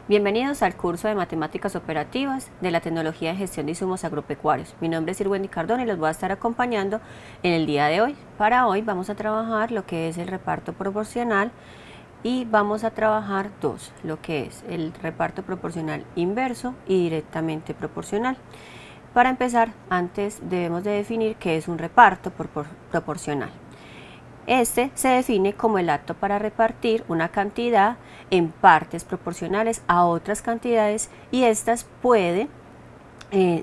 Bienvenidos al curso de Matemáticas Operativas de la Tecnología de Gestión de Insumos Agropecuarios. Mi nombre es Irwendy Cardona y los voy a estar acompañando en el día de hoy. Para hoy vamos a trabajar lo que es el reparto proporcional y vamos a trabajar lo que es el reparto proporcional inverso y directamente proporcional. Para empezar, antes debemos de definir qué es un reparto proporcional. Este se define como el acto para repartir una cantidad en partes proporcionales a otras cantidades y estas pueden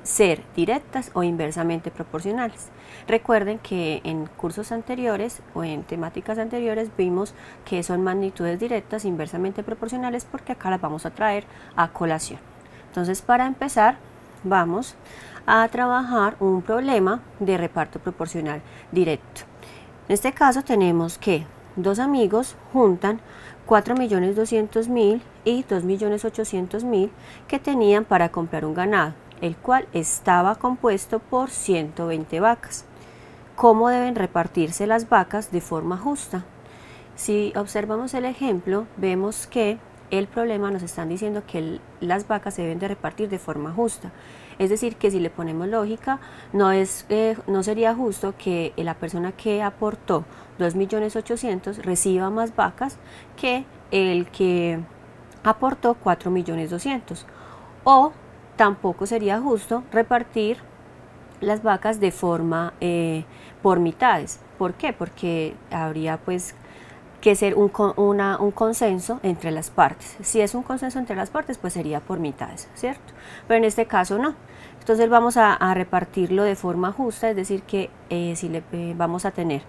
ser directas o inversamente proporcionales. Recuerden que en cursos anteriores o en temáticas anteriores vimos que son magnitudes directas inversamente proporcionales porque acá las vamos a traer a colación. Entonces, para empezar, vamos a trabajar un problema de reparto proporcional directo. En este caso tenemos que dos amigos juntan 4.200.000 y 2.800.000 que tenían para comprar un ganado, el cual estaba compuesto por 120 vacas. ¿Cómo deben repartirse las vacas de forma justa? Si observamos el ejemplo, vemos que el problema nos están diciendo que las vacas se deben de repartir de forma justa. Es decir, que si le ponemos lógica, no sería justo que la persona que aportó 2.800.000 reciba más vacas que el que aportó 4.200.000. O tampoco sería justo repartir las vacas de forma por mitades. ¿Por qué? Porque habría pues que ser un consenso entre las partes. Si es un consenso entre las partes, pues sería por mitades, ¿cierto? Pero en este caso no. Entonces vamos a repartirlo de forma justa, es decir que vamos a tener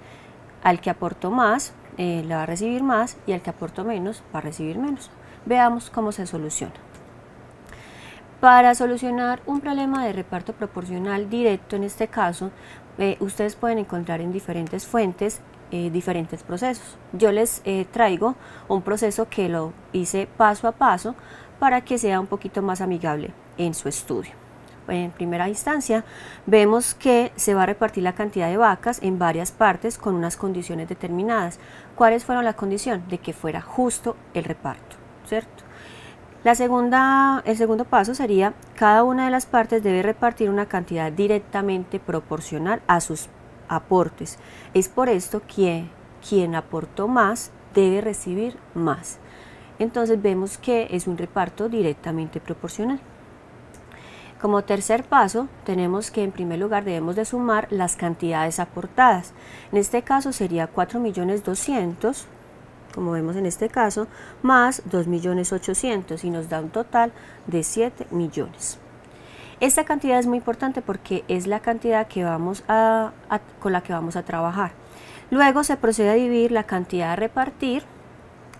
al que aportó más, le va a recibir más, y al que aportó menos, va a recibir menos. Veamos cómo se soluciona. Para solucionar un problema de reparto proporcional directo, en este caso, ustedes pueden encontrar en diferentes fuentes diferentes procesos. Yo les traigo un proceso que lo hice paso a paso para que sea un poquito más amigable en su estudio. En primera instancia, vemos que se va a repartir la cantidad de vacas en varias partes con unas condiciones determinadas. ¿Cuáles fueron las condiciones? De que fuera justo el reparto, ¿cierto? El segundo paso sería, cada una de las partes debe repartir una cantidad directamente proporcional a sus aportes. Es por esto que quien aportó más debe recibir más. Entonces vemos que es un reparto directamente proporcional. Como tercer paso, tenemos que en primer lugar debemos de sumar las cantidades aportadas. En este caso sería 4.200.000, como vemos en este caso, más 2.800.000 y nos da un total de 7 millones. Esta cantidad es muy importante porque es la cantidad que con la que vamos a trabajar. Luego se procede a dividir la cantidad a repartir.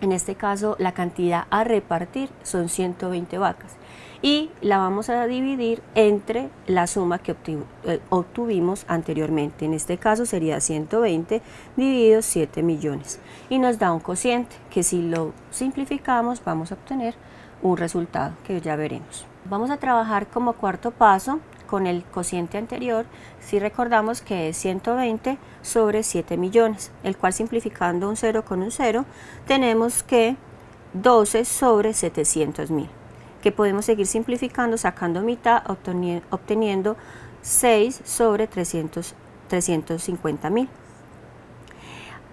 En este caso la cantidad a repartir son 120 vacas y la vamos a dividir entre la suma que obtuvimos anteriormente. En este caso sería 120 dividido 7 millones y nos da un cociente que si lo simplificamos vamos a obtener un resultado que ya veremos. Vamos a trabajar como cuarto paso con el cociente anterior, si recordamos que es 120 sobre 7 millones, el cual simplificando un 0 con un 0, tenemos que 12 sobre 700.000, que podemos seguir simplificando sacando mitad, obteniendo 6 sobre 350.000.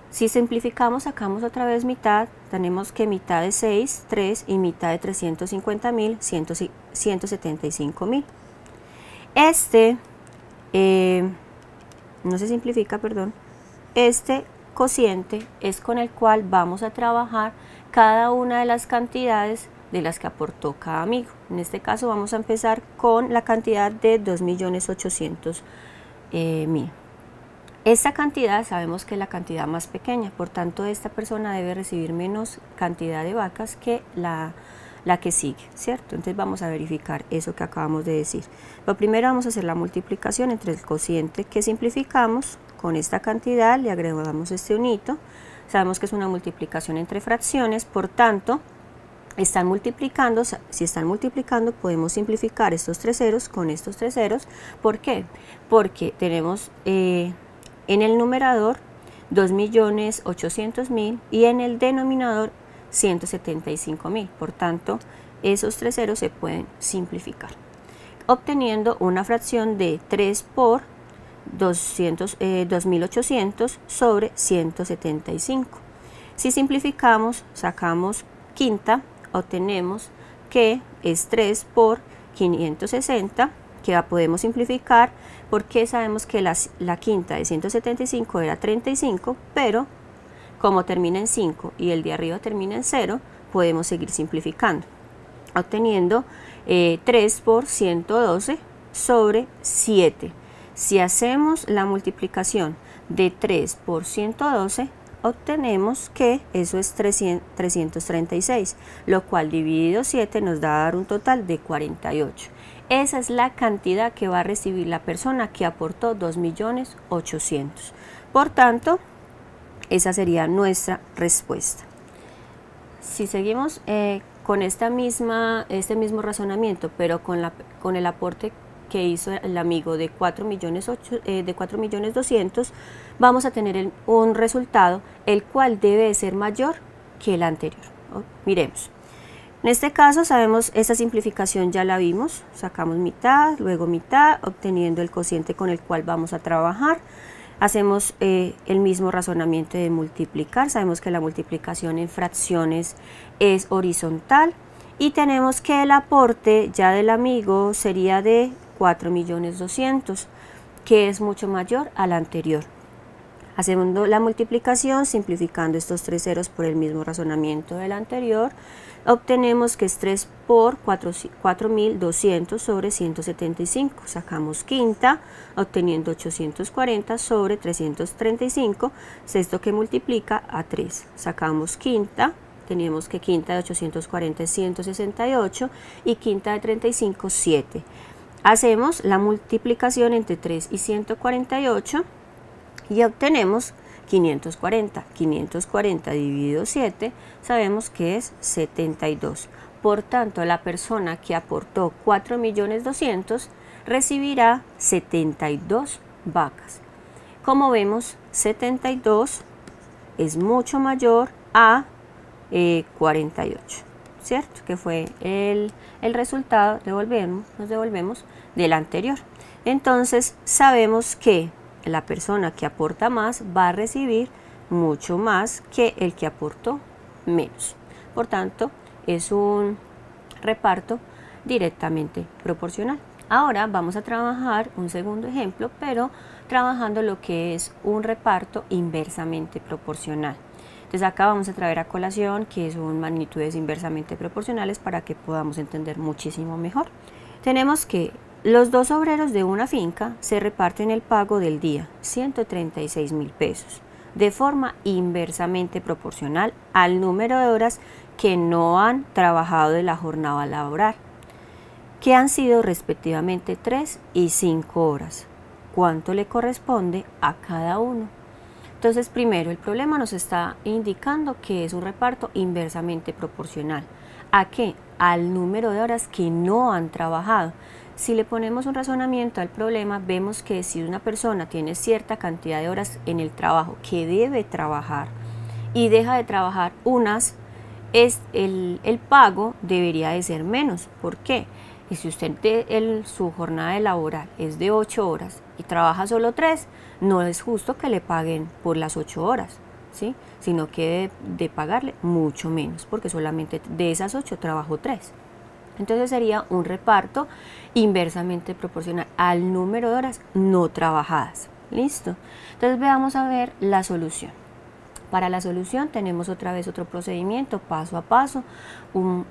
Si simplificamos, sacamos otra vez mitad, tenemos que mitad de 6, 3 y mitad de 350.000, 175.000. No se simplifica, perdón. Este cociente es con el cual vamos a trabajar cada una de las cantidades de las que aportó cada amigo. En este caso vamos a empezar con la cantidad de 2.800.000. Esta cantidad sabemos que es la cantidad más pequeña, por tanto esta persona debe recibir menos cantidad de vacas que la que sigue, ¿cierto? Entonces vamos a verificar eso que acabamos de decir. Lo primero vamos a hacer la multiplicación entre el cociente que simplificamos con esta cantidad, le agregamos este unito, sabemos que es una multiplicación entre fracciones, por tanto están multiplicando, si están multiplicando podemos simplificar estos tres ceros con estos tres ceros. ¿Por qué? Porque tenemos en el numerador 2.800.000 y en el denominador 175.000, por tanto esos tres ceros se pueden simplificar, obteniendo una fracción de 3 por 2800 sobre 175. Si simplificamos, sacamos quinta, obtenemos que es 3 por 560, que la podemos simplificar porque sabemos que la quinta de 175 era 35, pero como termina en 5 y el de arriba termina en 0, podemos seguir simplificando, obteniendo 3 por 112 sobre 7. Si hacemos la multiplicación de 3 por 112, obtenemos que eso es 336, lo cual dividido 7 nos da a dar un total de 48. Esa es la cantidad que va a recibir la persona que aportó 2.800.000. Por tanto, esa sería nuestra respuesta. Si seguimos con este mismo razonamiento, pero con el aporte que hizo el amigo de 4.200.000, vamos a tener un resultado el cual debe ser mayor que el anterior. Miremos. En este caso sabemos esta simplificación, ya la vimos, sacamos mitad, luego mitad, obteniendo el cociente con el cual vamos a trabajar. Hacemos el mismo razonamiento de multiplicar, sabemos que la multiplicación en fracciones es horizontal y tenemos que el aporte ya del amigo sería de 4.200.000, que es mucho mayor al anterior. Hacemos la multiplicación simplificando estos tres ceros por el mismo razonamiento del anterior, obtenemos que es 3 por 4.200 sobre 175, sacamos quinta, obteniendo 840 sobre 335, sexto que multiplica a 3, sacamos quinta, tenemos que quinta de 840 es 168 y quinta de 35, 7. Hacemos la multiplicación entre 3 y 148 y obtenemos 540. 540 dividido 7 sabemos que es 72. Por tanto, la persona que aportó 4.200.000 recibirá 72 vacas. Como vemos, 72 es mucho mayor a 48, ¿cierto? Que fue el resultado, nos devolvemos del anterior. Entonces, sabemos que la persona que aporta más va a recibir mucho más que el que aportó menos. Por tanto, es un reparto directamente proporcional. Ahora vamos a trabajar un segundo ejemplo, pero trabajando lo que es un reparto inversamente proporcional. Entonces acá vamos a traer a colación que son magnitudes inversamente proporcionales para que podamos entender muchísimo mejor. Tenemos que los dos obreros de una finca se reparten el pago del día, 136.000 pesos, de forma inversamente proporcional al número de horas que no han trabajado de la jornada laboral, que han sido respectivamente 3 y 5 horas. ¿Cuánto le corresponde a cada uno? Entonces, primero, el problema nos está indicando que es un reparto inversamente proporcional. ¿A qué? Al número de horas que no han trabajado. Si le ponemos un razonamiento al problema, vemos que si una persona tiene cierta cantidad de horas en el trabajo que debe trabajar y deja de trabajar unas, el pago debería de ser menos. ¿Por qué? Y si usted su jornada laboral es de 8 horas y trabaja solo 3, no es justo que le paguen por las 8 horas, ¿sí? Sino que de pagarle mucho menos, porque solamente de esas 8 trabajó 3. Entonces sería un reparto inversamente proporcional al número de horas no trabajadas. ¿Listo? Entonces veamos a ver la solución. Para la solución tenemos otra vez otro procedimiento paso a paso.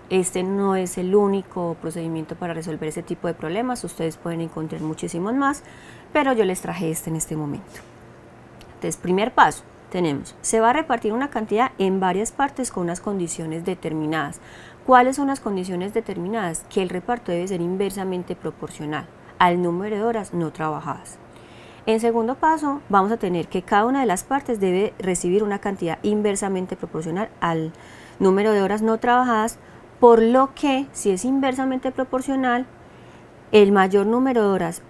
Este no es el único procedimiento para resolver este tipo de problemas, ustedes pueden encontrar muchísimos más, pero yo les traje este en este momento. Entonces, primer paso, tenemos, se va a repartir una cantidad en varias partes con unas condiciones determinadas. ¿Cuáles son las condiciones determinadas? Que el reparto debe ser inversamente proporcional al número de horas no trabajadas. En segundo paso, vamos a tener que cada una de las partes debe recibir una cantidad inversamente proporcional al número de horas no trabajadas, por lo que, si es inversamente proporcional, el mayor número de horas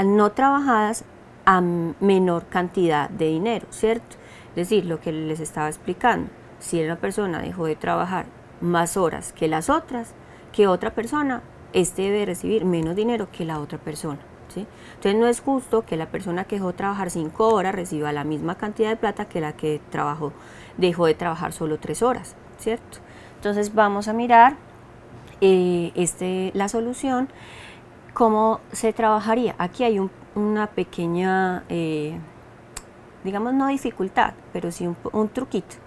no trabajadas a menor cantidad de dinero, ¿cierto? Es decir, lo que les estaba explicando, si una persona dejó de trabajar más horas que las otras, que otra persona, este debe recibir menos dinero que la otra persona, ¿sí? Entonces no es justo que la persona que dejó de trabajar 5 horas reciba la misma cantidad de plata que la que dejó de trabajar solo 3 horas, ¿cierto? Entonces vamos a mirar la solución, cómo se trabajaría. Aquí hay una pequeña, digamos no dificultad, pero sí un truquito.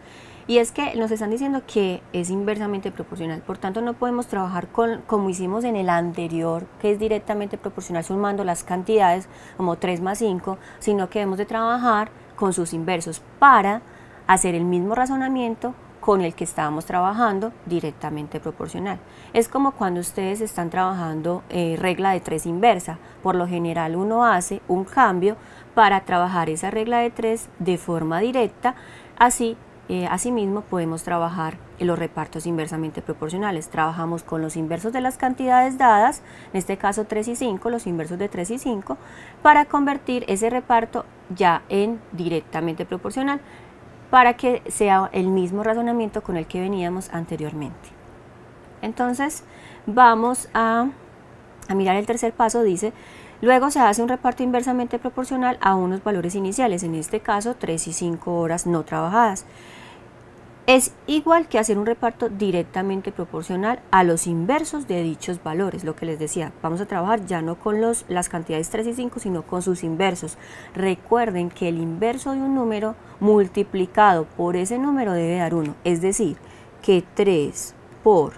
Y es que nos están diciendo que es inversamente proporcional, por tanto no podemos trabajar como hicimos en el anterior, que es directamente proporcional sumando las cantidades como 3 más 5, sino que debemos de trabajar con sus inversos para hacer el mismo razonamiento con el que estábamos trabajando directamente proporcional. Es como cuando ustedes están trabajando regla de 3 inversa. Por lo general uno hace un cambio para trabajar esa regla de 3 de forma directa. Asimismo podemos trabajar en los repartos inversamente proporcionales. Trabajamos con los inversos de las cantidades dadas, en este caso 3 y 5, los inversos de 3 y 5, para convertir ese reparto ya en directamente proporcional, para que sea el mismo razonamiento con el que veníamos anteriormente. Entonces vamos a mirar el tercer paso. Dice: luego se hace un reparto inversamente proporcional a unos valores iniciales, en este caso 3 y 5 horas no trabajadas. Es igual que hacer un reparto directamente proporcional a los inversos de dichos valores, lo que les decía, vamos a trabajar ya no con las cantidades 3 y 5, sino con sus inversos. Recuerden que el inverso de un número multiplicado por ese número debe dar 1, es decir, que 3 por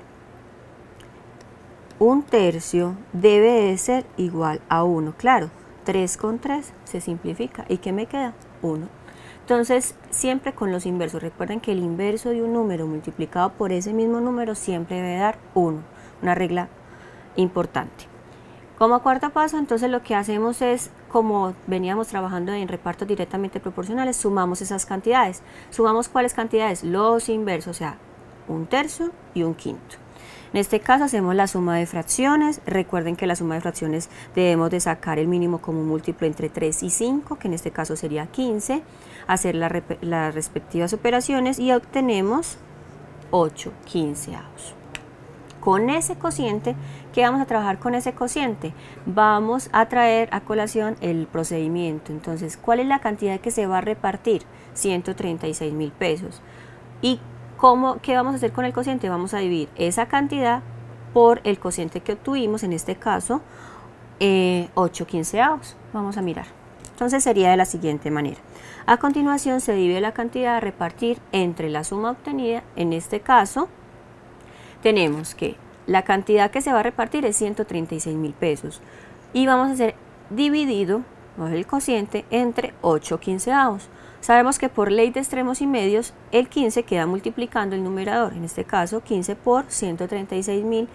1/3 debe de ser igual a 1. Claro, 3 con 3 se simplifica. ¿Y qué me queda? 1. Entonces, siempre con los inversos, recuerden que el inverso de un número multiplicado por ese mismo número siempre debe dar 1, una regla importante. Como cuarto paso, entonces lo que hacemos es, como veníamos trabajando en repartos directamente proporcionales, sumamos esas cantidades. ¿Sumamos cuáles cantidades? Los inversos, o sea, 1/3 y 1/5. En este caso hacemos la suma de fracciones. Recuerden que la suma de fracciones debemos de sacar el mínimo común múltiplo entre 3 y 5, que en este caso sería 15, hacer las respectivas operaciones y obtenemos 8/15. Con ese cociente, ¿qué vamos a trabajar con ese cociente? Vamos a traer a colación el procedimiento. Entonces, ¿cuál es la cantidad que se va a repartir? 136.000 pesos. ¿Y qué vamos a hacer con el cociente? Vamos a dividir esa cantidad por el cociente que obtuvimos, en este caso 8/15. Vamos a mirar. Entonces sería de la siguiente manera. A continuación se divide la cantidad a repartir entre la suma obtenida. En este caso tenemos que la cantidad que se va a repartir es 136.000 pesos y vamos a hacer dividido el cociente entre 8/15. Sabemos que por ley de extremos y medios el 15 queda multiplicando el numerador, en este caso 15 por 136.000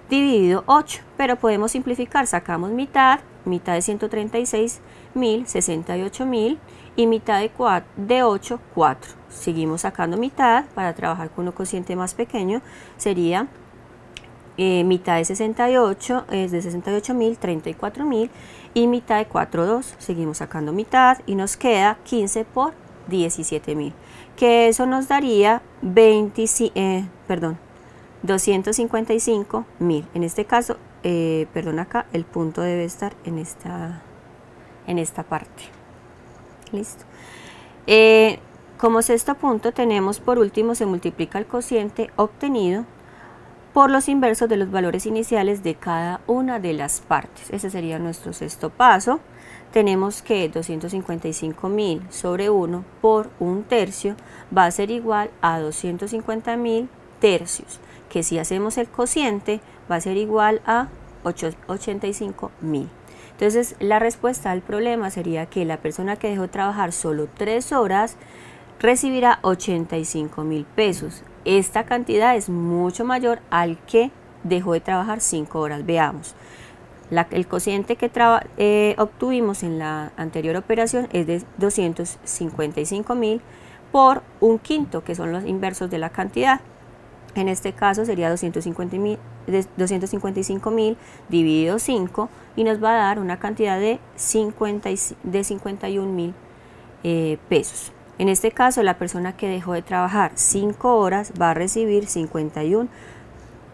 dividido 8, pero podemos simplificar, sacamos mitad de 136.000, 68.000 y mitad de 8, 4. Seguimos sacando mitad para trabajar con un cociente más pequeño, sería mitad de 68, es de 68.000, 34.000 y mitad de 4, 2. Seguimos sacando mitad y nos queda 15 por 17.000, que eso nos daría 255.000. En este caso, acá el punto debe estar en esta parte. Listo. Como sexto punto tenemos, por último, se multiplica el cociente obtenido por los inversos de los valores iniciales de cada una de las partes. Ese sería nuestro sexto paso. Tenemos que 255.000 sobre 1 por 1/3 va a ser igual a 250.000 tercios, que si hacemos el cociente va a ser igual a 85.000. Entonces la respuesta al problema sería que la persona que dejó trabajar solo 3 horas recibirá 85.000 pesos. Esta cantidad es mucho mayor al que dejó de trabajar 5 horas. Veamos. El cociente que obtuvimos en la anterior operación es de 255.000 por 1/5, que son los inversos de la cantidad. En este caso sería 255.000 dividido 5 y nos va a dar una cantidad de 51.000 pesos. En este caso, la persona que dejó de trabajar 5 horas va a recibir 51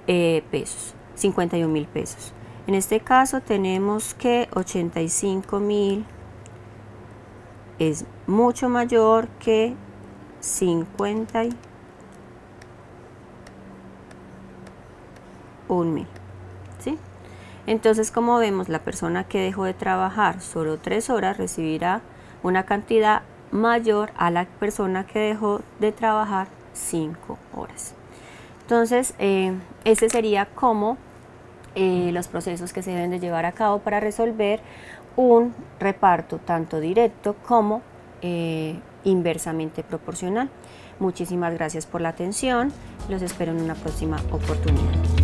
pesos, 51.000 pesos. En este caso tenemos que 85.000 es mucho mayor que 51.000. ¿Sí? Entonces, como vemos, la persona que dejó de trabajar solo 3 horas recibirá una cantidad mayor a la persona que dejó de trabajar 5 horas. Entonces, este sería como los procesos que se deben de llevar a cabo para resolver un reparto tanto directo como inversamente proporcional. Muchísimas gracias por la atención. Los espero en una próxima oportunidad.